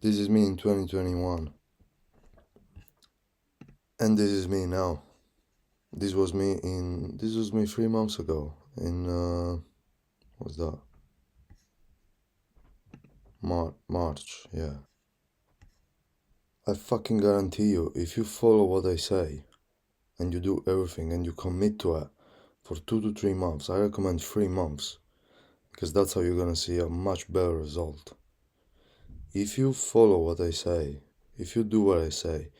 This is me in 2021. And this is me now. This was me 3 months ago. In what's that? March, yeah. I fucking guarantee you, if you follow what I say and you do everything and you commit to it for 2 to 3 months, I recommend 3 months, because that's how you're gonna see a much better result. If you follow what I say, if you do what I say,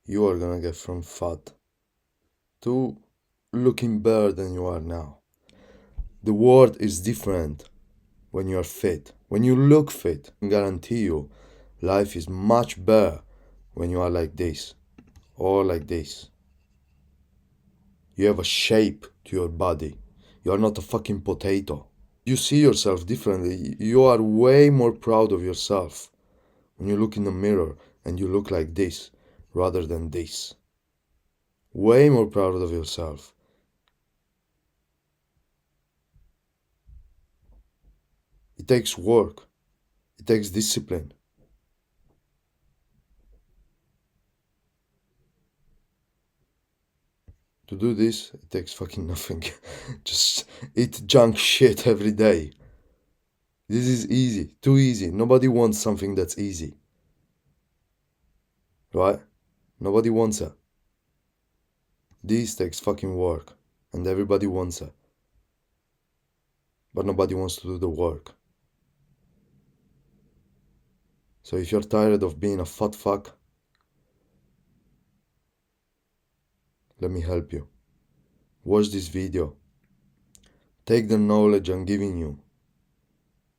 you are gonna get from fat to looking better than you are now. The world is different when you are fit. When you look fit, I guarantee you, life is much better when you are like this or like this. You have a shape to your body. You are not a fucking potato. You see yourself differently. You are way more proud of yourself when you look in the mirror and you look like this rather than this. Way more proud of yourself. It takes work. It takes discipline. To do this, it takes fucking nothing. Just eat junk shit every day. This is easy. Too easy. Nobody wants something that's easy. Right? Nobody wants it. This takes fucking work. And everybody wants it. But nobody wants to do the work. So if you're tired of being a fat fuck, let me help you. Watch this video. Take the knowledge I'm giving you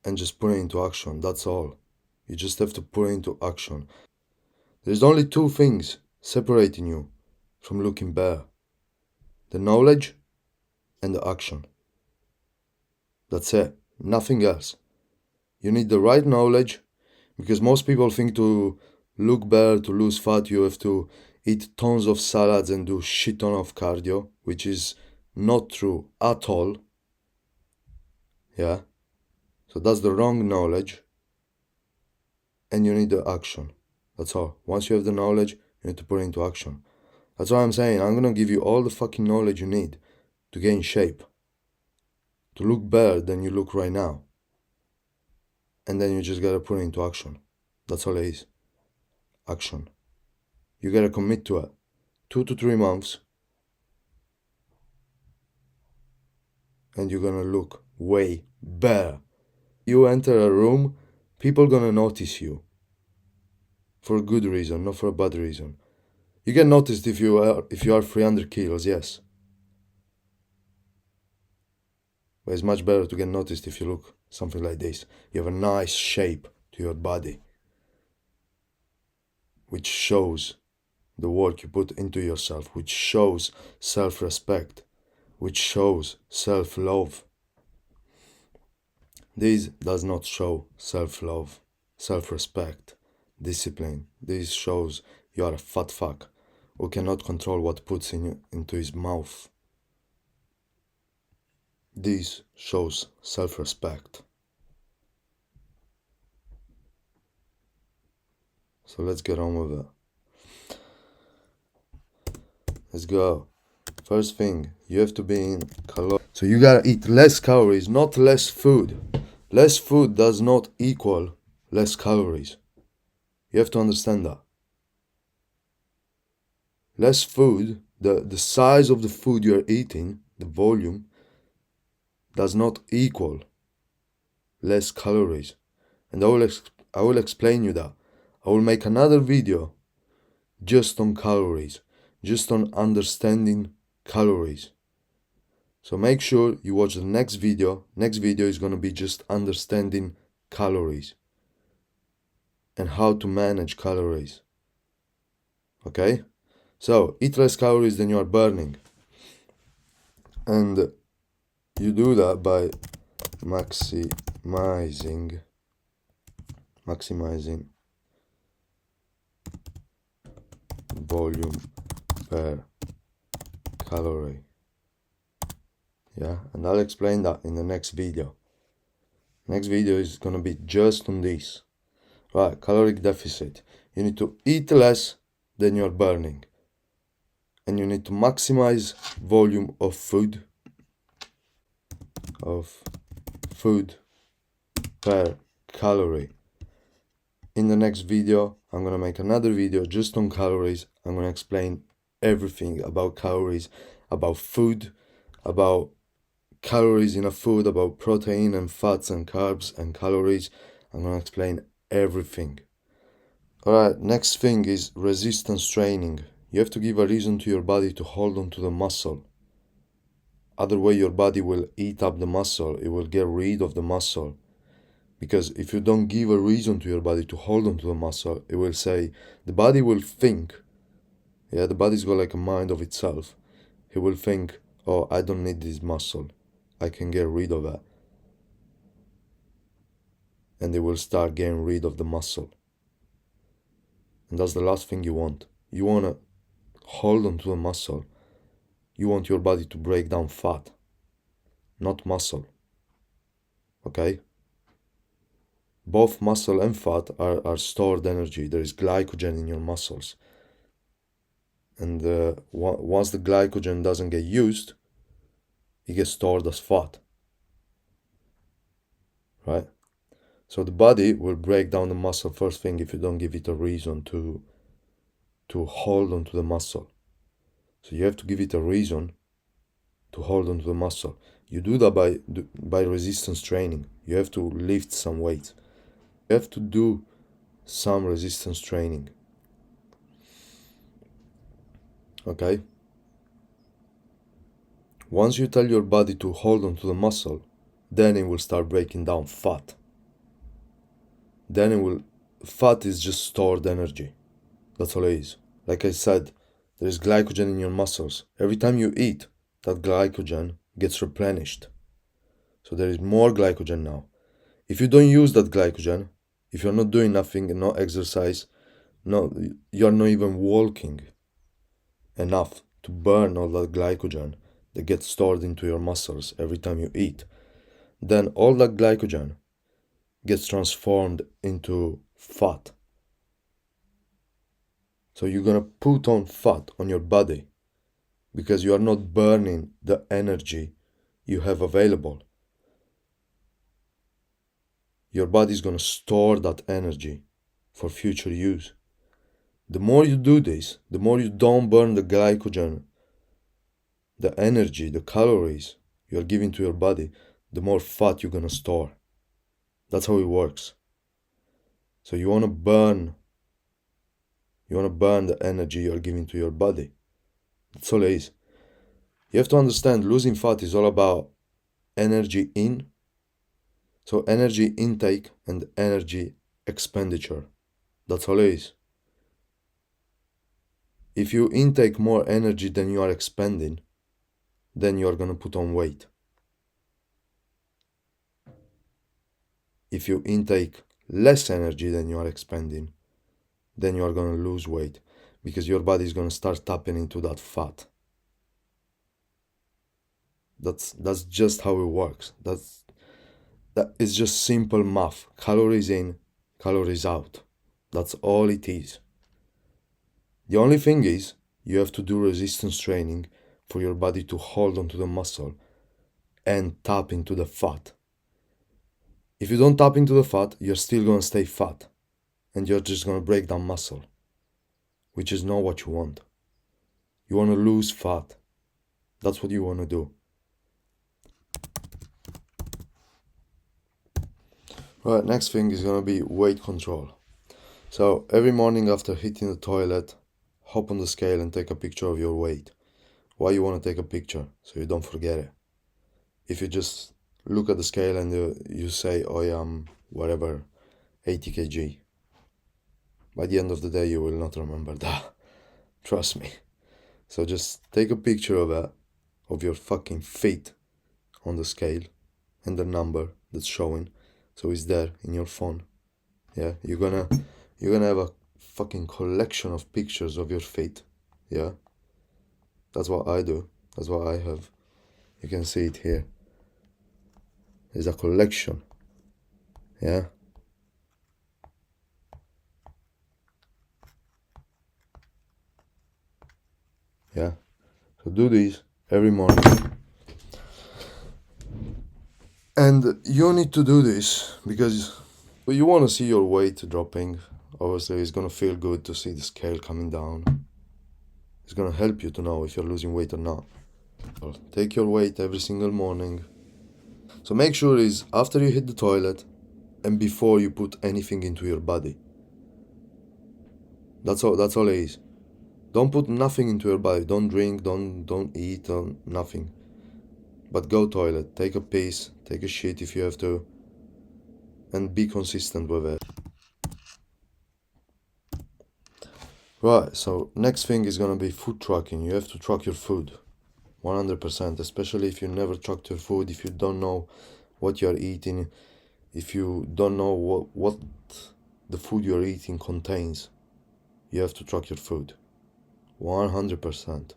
and just put it into action. That's all. You just have to put it into action. There's only two things separating you from looking better: the knowledge and the action. That's it. Nothing else. You need the right knowledge, because most people think to look better, to lose fat, you have to eat tons of salads and do shit ton of cardio, which is not true at all. Yeah? So that's the wrong knowledge. And you need the action. That's all. Once you have the knowledge, you need to put it into action. That's what I'm saying. I'm gonna give you all the fucking knowledge you need to get in shape, to look better than you look right now. And then you just gotta put it into action. That's all it is. Action. You gotta commit to it. 2 to 3 months. And you're gonna look way better. You enter a room, people gonna notice you. For a good reason, not for a bad reason. You get noticed if you are 300 kilos, yes. But it's much better to get noticed if you look something like this. You have a nice shape to your body, which shows the work you put into yourself, which shows self-respect, which shows self-love. This does not show self-love, self-respect, discipline. This shows you are a fat fuck who cannot control what puts into his mouth. This shows self-respect. So let's get on with it. Let's go. First thing, you have to be in calories. So you gotta eat less calories, not less food. Less food does not equal less calories. You have to understand that. Less food, the size of the food you're eating, the volume, does not equal less calories. And I will explain you that. I will make another video just on calories, just on understanding calories. So make sure you watch the next video. Next video is going to be just understanding calories and how to manage calories. Okay? So eat less calories than you are burning. And you do that by maximizing volume per calorie. Yeah, and I'll explain that in the next video. Next video is gonna be just on this. Right, caloric deficit. You need to eat less than you're burning. And you need to maximize volume of food per calorie. In the next video, I'm gonna make another video just on calories. I'm gonna explain everything about calories, about food, about calories in a food, about protein and fats and carbs and calories. I'm gonna explain everything. Alright, next thing is resistance training. You have to give a reason to your body to hold on to the muscle. Other way your body will eat up the muscle, it will get rid of the muscle. Because if you don't give a reason to your body to hold on to the muscle, it will say, the body will think, the body's got like a mind of itself. It will think, oh, I don't need this muscle. I can get rid of it. And it will start getting rid of the muscle. And that's the last thing you want. You want to hold on to the muscle. You want your body to break down fat, not muscle. Okay? Both muscle and fat are stored energy. There is glycogen in your muscles. And once the glycogen doesn't get used, it gets stored as fat. Right? So the body will break down the muscle first thing if you don't give it a reason to hold on to the muscle. So you have to give it a reason to hold on to the muscle. You do that by resistance training. You have to lift some weight. You have to do some resistance training. Okay? Once you tell your body to hold on to the muscle, then it will start breaking down fat. Fat is just stored energy. That's all it is. Like I said, there is glycogen in your muscles. Every time you eat, that glycogen gets replenished. So there is more glycogen now. If you don't use that glycogen, if you're not doing nothing and no exercise, you're not even walking enough to burn all that glycogen that gets stored into your muscles every time you eat, then all that glycogen gets transformed into fat. So you're gonna put on fat on your body because you are not burning the energy you have available. Your body is gonna store that energy for future use. The more you do this, the more you don't burn the glycogen, the energy, the calories you're giving to your body, the more fat you're gonna store. That's how it works. So you wanna burn the energy you're giving to your body. That's all it is. You have to understand, losing fat is all about energy in, so energy intake and energy expenditure. That's all it is. If you intake more energy than you are expending, then you are gonna put on weight. If you intake less energy than you are expending, then you are gonna lose weight because your body is gonna start tapping into that fat. That's just how it works. That is just simple math. Calories in, calories out. That's all it is. The only thing is, you have to do resistance training for your body to hold onto the muscle and tap into the fat. If you don't tap into the fat, you're still gonna stay fat and you're just gonna break down muscle, which is not what you want. You wanna lose fat. That's what you wanna do. Right, next thing is gonna be weight control. So every morning after hitting the toilet, hop on the scale and take a picture of your weight. Why you wanna take a picture? So you don't forget it. If you just look at the scale and you say, oh yeah, I'm whatever, 80 kg. By the end of the day, you will not remember that. Trust me. So just take a picture of it, of your fucking feet on the scale and the number that's showing. So it's there in your phone. Yeah, you're gonna have a fucking collection of pictures of your feet. Yeah, that's what I do. That's what I have. You can see it here. There's a collection. Yeah. So do this every morning. And you need to do this because you want to see your weight dropping. Obviously, it's gonna feel good to see the scale coming down. It's gonna help you to know if you're losing weight or not. So take your weight every single morning. So make sure it's after you hit the toilet and before you put anything into your body. That's all it is. Don't put nothing into your body. Don't drink, don't eat, nothing. But go toilet, take a piss, take a shit if you have to, and be consistent with it. Right, so next thing is gonna be food tracking. You have to track your food. 100%, especially if you never tracked your food, if you don't know what you're eating, if you don't know what the food you're eating contains, you have to track your food. 100%.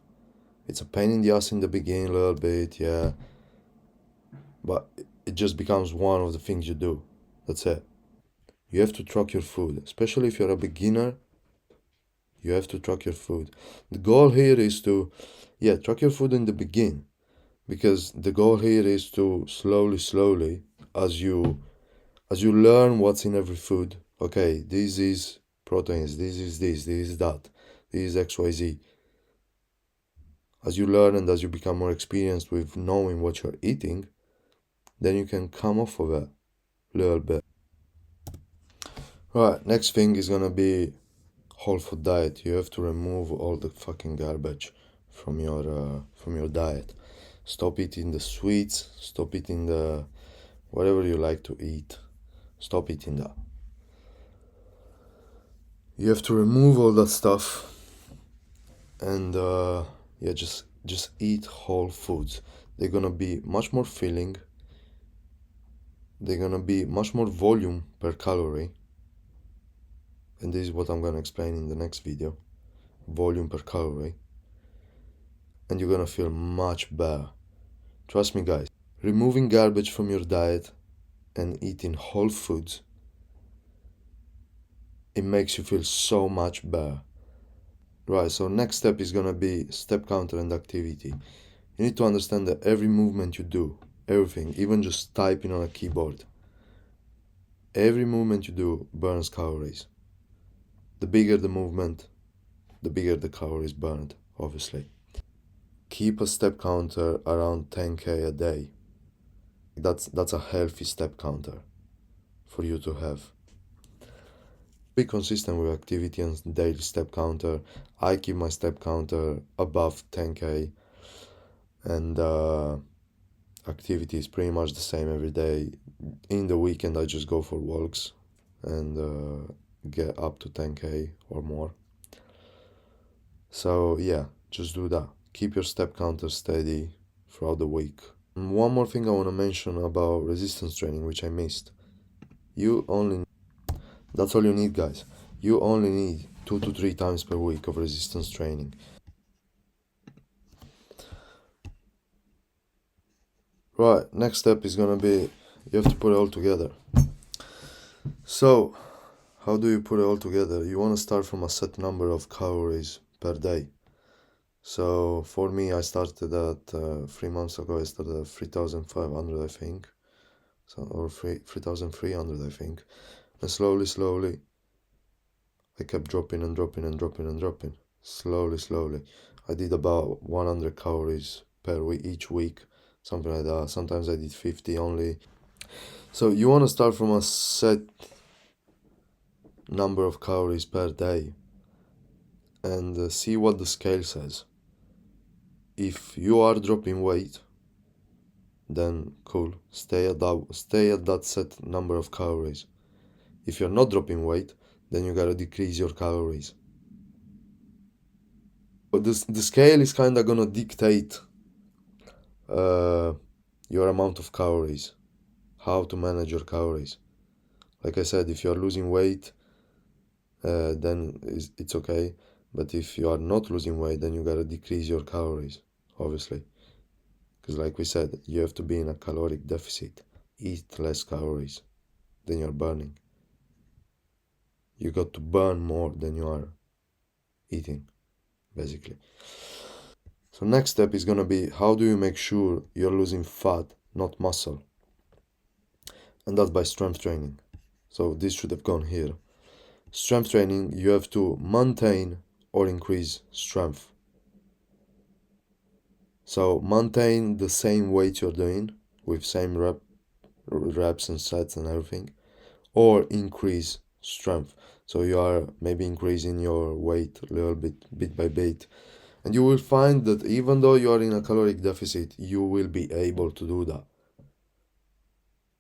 It's a pain in the ass in the beginning a little bit, yeah, but it just becomes one of the things you do. That's it. You have to track your food, especially if you're a beginner. You have to track your food. The goal here is to, track your food in the beginning, because the goal here is to slowly, as you learn what's in every food. Okay, this is proteins, this is that, this is XYZ. As you learn and as you become more experienced with knowing what you're eating, then you can come off of it a little bit. Right, next thing is gonna be whole food diet. You have to remove all the fucking garbage from your diet. Stop eating the sweets, stop eating the whatever you like to eat. Stop eating that. You have to remove all that stuff and just eat whole foods. They're gonna be much more filling. They're gonna be much more volume per calorie. And this is what I'm gonna explain in the next video. Volume per calorie. And you're gonna feel much better. Trust me, guys. Removing garbage from your diet and eating whole foods, it makes you feel so much better. Right, so next step is gonna be step counter and activity. You need to understand that every movement you do, everything, even just typing on a keyboard, every movement you do burns calories. The bigger the movement, the bigger the calories burned, obviously. Keep a step counter around 10K a day. That's a healthy step counter for you to have. Be consistent with activity and daily step counter. I keep my step counter above 10K, and activity is pretty much the same every day. In the weekend I just go for walks and get up to 10K or more. So yeah, just do that. Keep your step counter steady throughout the week. And one more thing I want to mention about resistance training, which I missed. That's all you need, guys. You only need 2 to 3 times per week of resistance training. Right, next step is gonna be, you have to put it all together. So, how do you put it all together? You want to start from a set number of calories per day. So, for me, I started at 3 months ago, I started at 3,500, I think. So, or 3,300, I think. And slowly, I kept dropping and dropping and dropping and dropping. Slowly. I did about 100 calories per week, each week, something like that. Sometimes I did 50 only. So you want to start from a set number of calories per day and see what the scale says. If you are dropping weight, then cool, stay at that set number of calories. If you're not dropping weight, then you gotta decrease your calories. But the scale is kinda gonna dictate your amount of calories, how to manage your calories. Like I said, if you are losing weight, then it's okay. But if you are not losing weight, then you gotta decrease your calories, obviously. Because like we said, you have to be in a caloric deficit. Eat less calories than you're burning. You got to burn more than you are eating, basically. So next step is gonna be, how do you make sure you're losing fat, not muscle? And that's by strength training. So this should have gone here. Strength training, you have to maintain or increase strength. So maintain the same weight you're doing with same reps and sets and everything, or increase strength. So you are maybe increasing your weight a little bit by bit. And you will find that even though you are in a caloric deficit, you will be able to do that.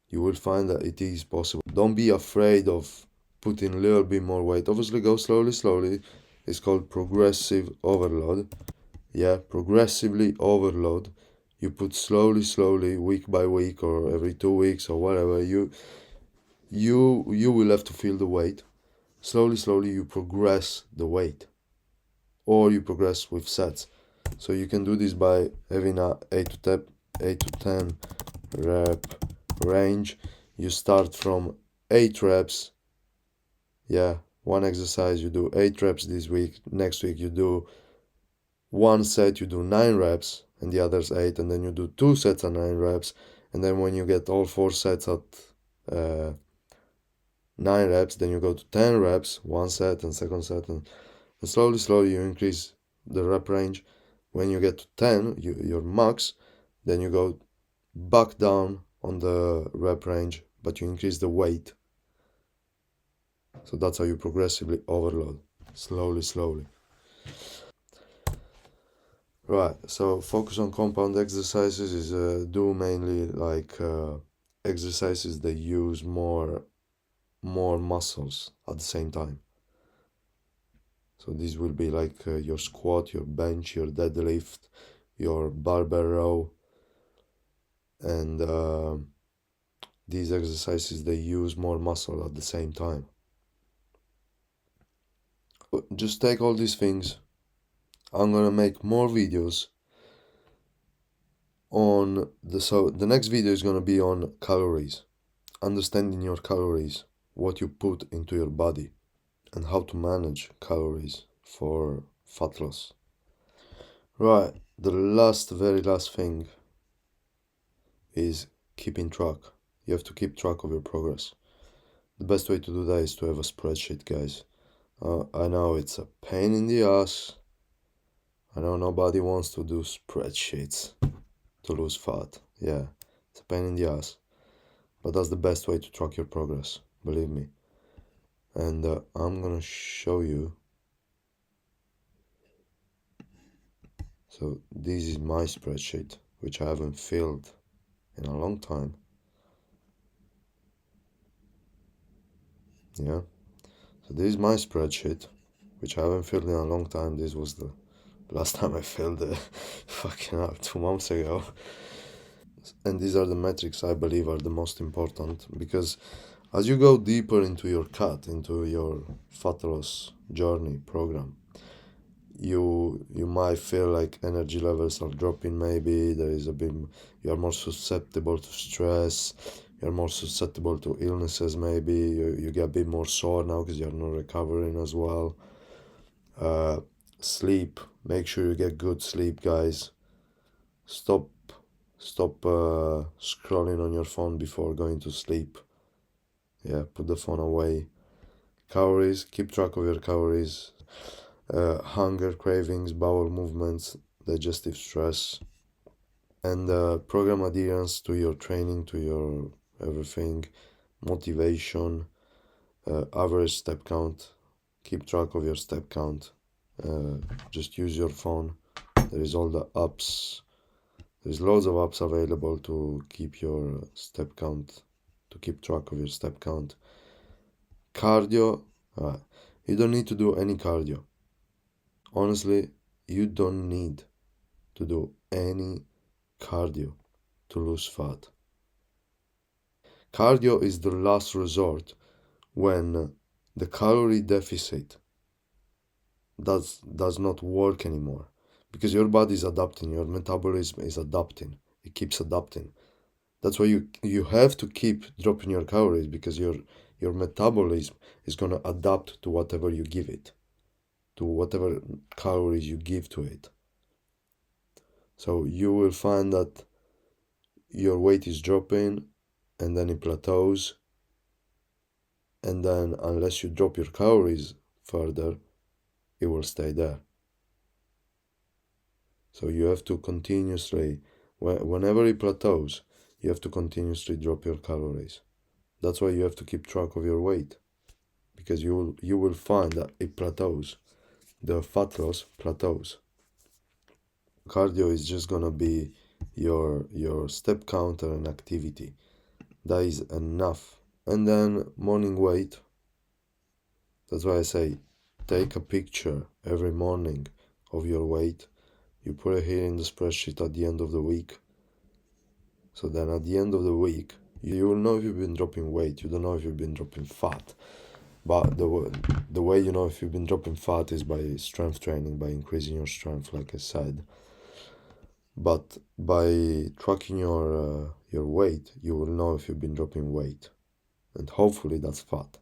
You will find that it is possible. Don't be afraid of putting a little bit more weight. Obviously, go slowly. It's called progressive overload. Yeah, progressively overload. You put slowly, week by week, or every 2 weeks, or whatever. You will have to feel the weight. Slowly, you progress the weight, or you progress with sets. So you can do this by having a 8 to 10 rep range. You start from 8 reps. Yeah, one exercise, you do 8 reps this week. Next week you do one set, you do 9 reps, and the others 8, and then you do 2 sets at 9 reps. And then when you get all 4 sets at 9 reps, then you go to 10 reps, one set and second set, and slowly you increase the rep range. When you get to 10, your max, then you go back down on the rep range, but you increase the weight. So that's how you progressively overload, slowly. Right, so focus on compound exercises is do mainly like exercises that use more muscles at the same time. So these will be like your squat, your bench, your deadlift, your barbell row, and these exercises, they use more muscle at the same time. Just take all these things. I'm gonna make more videos on the next video is gonna be on calories, understanding your calories, what you put into your body, and how to manage calories for fat loss. Right, the very last thing is keeping track. You have to keep track of your progress. The best way to do that is to have a spreadsheet, guys. I know it's a pain in the ass. I know nobody wants to do spreadsheets to lose fat. Yeah, it's a pain in the ass. But that's the best way to track your progress, believe me. And I'm gonna show you. So this is my spreadsheet, which I haven't filled in a long time. Yeah. So this is my spreadsheet, which I haven't filled in a long time. This was the last time I filled it fucking hell, 2 months ago. And these are the metrics I believe are the most important, because as you go deeper into your cut, into your fat loss journey program, you might feel like energy levels are dropping. Maybe there is a bit, you are more susceptible to stress, you're more susceptible to illnesses. Maybe you get a bit more sore now because you're not recovering as well. Sleep, make sure you get good sleep, guys. Stop scrolling on your phone before going to sleep. Yeah, put the phone away. Calories, keep track of your calories. Hunger, cravings, bowel movements, digestive stress, and program adherence to your training, to your everything, motivation, average step count. Keep track of your step count. Just use your phone. There is all the apps. There's loads of apps available to keep your step count, to keep track of your step count. Cardio, you don't need to do any cardio. Honestly, you don't need to do any cardio to lose fat. Cardio is the last resort when the calorie deficit does not work anymore, because your body is adapting, your metabolism is adapting, it keeps adapting. That's why you have to keep dropping your calories, because your metabolism is going to adapt to whatever you give it, to whatever calories you give to it. So you will find that your weight is dropping and then it plateaus, and then unless you drop your calories further, it will stay there. So you have to continuously, whenever it plateaus, you have to continuously drop your calories. That's why you have to keep track of your weight, because you will find that it plateaus. The fat loss plateaus. Cardio is just gonna be your step counter and activity. That is enough. And then morning weight. That's why I say take a picture every morning of your weight. You put it here in the spreadsheet at the end of the week. So then at the end of the week, you will know if you've been dropping weight. You don't know if you've been dropping fat. But the way you know if you've been dropping fat is by strength training, by increasing your strength, like I said. But by tracking your weight, you will know if you've been dropping weight. And hopefully that's fat.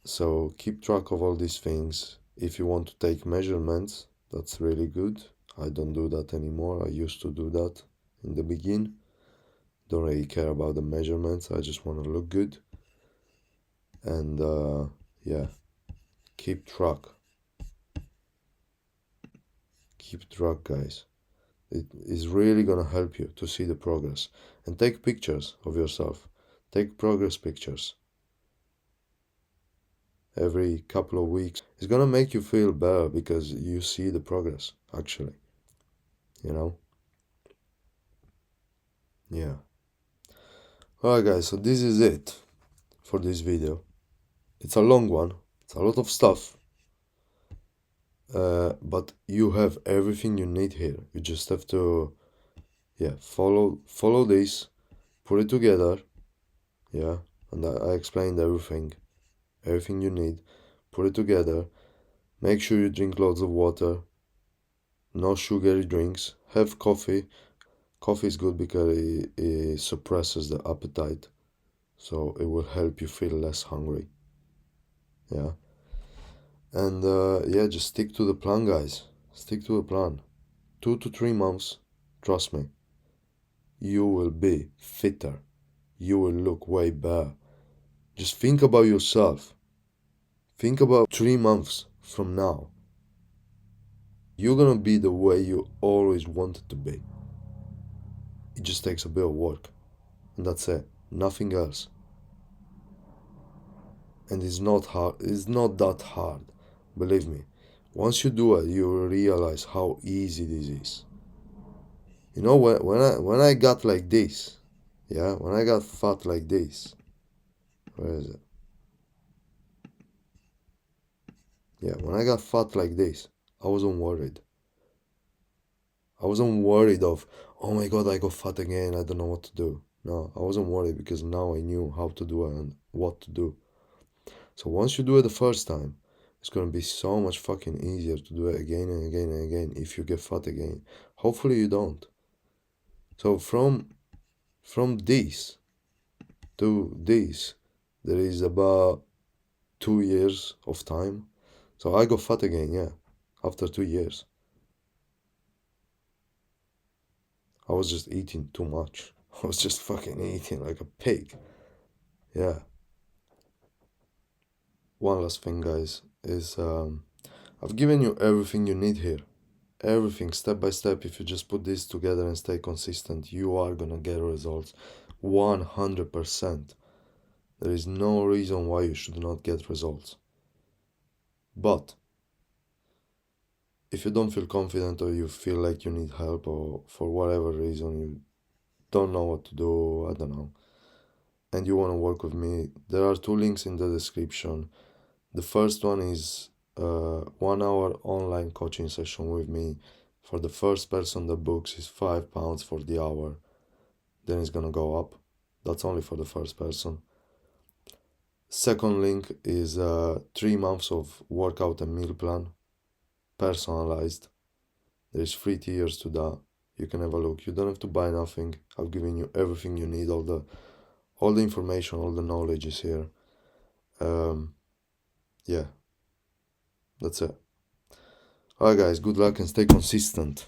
So keep track of all these things. If you want to take measurements, that's really good. I don't do that anymore. I used to do that in the beginning. Don't really care about the measurements. I just want to look good. And yeah, keep track. Keep track, guys. It is really gonna help you to see the progress. And take pictures of yourself. Take progress pictures every couple of weeks. It's gonna make you feel better because you see the progress, actually. You know? Yeah. Alright guys, so this is it for this video. It's a long one. It's a lot of stuff. But you have everything you need here. You just have to, yeah, follow this, put it together. Yeah, and I explained everything you need. Put it together. Make sure you drink loads of water. No sugary drinks. Have coffee. Coffee is good because it suppresses the appetite, so it will help you feel less hungry. Yeah. And yeah, just stick to the plan, guys. Stick to the plan. 2 to 3 months, trust me, you will be fitter. You will look way better. Just think about yourself. Think about 3 months from now. You're gonna be the way you always wanted to be. It just takes a bit of work. And that's it. Nothing else. And it's not hard. It's not that hard. Believe me. Once you do it, you will realize how easy this is. You know, when I got like this, yeah, when I got fat like this, where is it? Yeah, when I got fat like this, I wasn't worried. I wasn't worried of, oh my god, I got fat again, I don't know what to do. No, I wasn't worried because now I knew how to do it and what to do. So once you do it the first time, it's gonna be so much fucking easier to do it again and again and again if you get fat again. Hopefully you don't. So from this to this, there is about 2 years of time. So I got fat again, yeah, after 2 years. I was just eating too much. I was just fucking eating like a pig. Yeah. One last thing, guys, is I've given you everything you need here. Everything, step by step. If you just put this together and stay consistent, you are gonna get results. 100%. There is no reason why you should not get results. But if you don't feel confident or you feel like you need help or for whatever reason you don't know what to do, I don't know, and you want to work with me, there are 2 links in the description. The first one is a 1-hour online coaching session with me. For the first person that books is £5 for the hour. Then it's gonna go up. That's only for the first person. Second link is 3 months of workout and meal plan, personalized. There's 3 tiers to that. You can have a look. You don't have to buy nothing. I've given you everything you need. All the information, all the knowledge is here. Yeah, that's it. Alright guys, good luck and stay consistent.